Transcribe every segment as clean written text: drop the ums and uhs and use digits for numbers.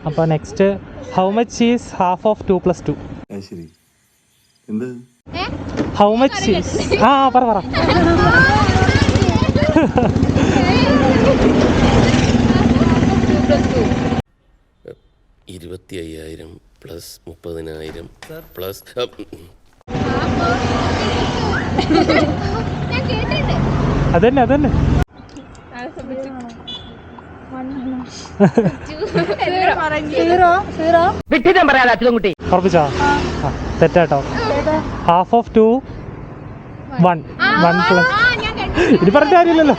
അപ്പോൾ next how much is half of 2 + 2? How much is പറ 25,000 plus 30,000 plus അതന്നെ ഉറപ്പിച്ചോ? തെറ്റാട്ടോ. Half of 2 1 plus ഇത് പറഞ്ഞ കാര്യമില്ലല്ലോ.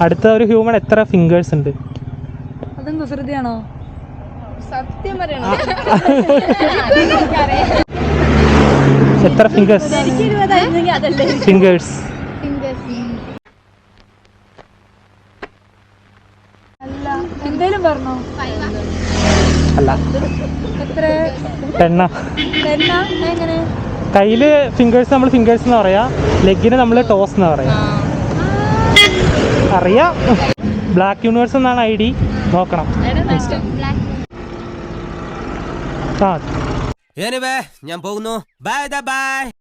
അടുത്ത ഒരു ഹ്യൂമൻ എത്ര ഫിംഗേഴ്സ് ഉണ്ട്? അതും കുസൃതിയാണോ? സത്യം പറയണോ? എത്ര ഫിംഗേഴ്സ്? ഫിംഗേഴ്സ് എന്തേലും പറഞ്ഞോ? അല്ല, എത്ര? എണ്ണ. എങ്ങനെ? കയ്യില് ഫിംഗേഴ്സ് നമ്മൾ ഫിംഗേഴ്സ് എന്ന് പറയാ, ലെഗിന് നമ്മൾ ടോസ് എന്ന് പറയാ. അറിയാം. ബ്ലാക്ക് യൂണിവേഴ്സ് എന്നാണ് ID. നോക്കണം. ഞാൻ പോകുന്നു. ബൈ.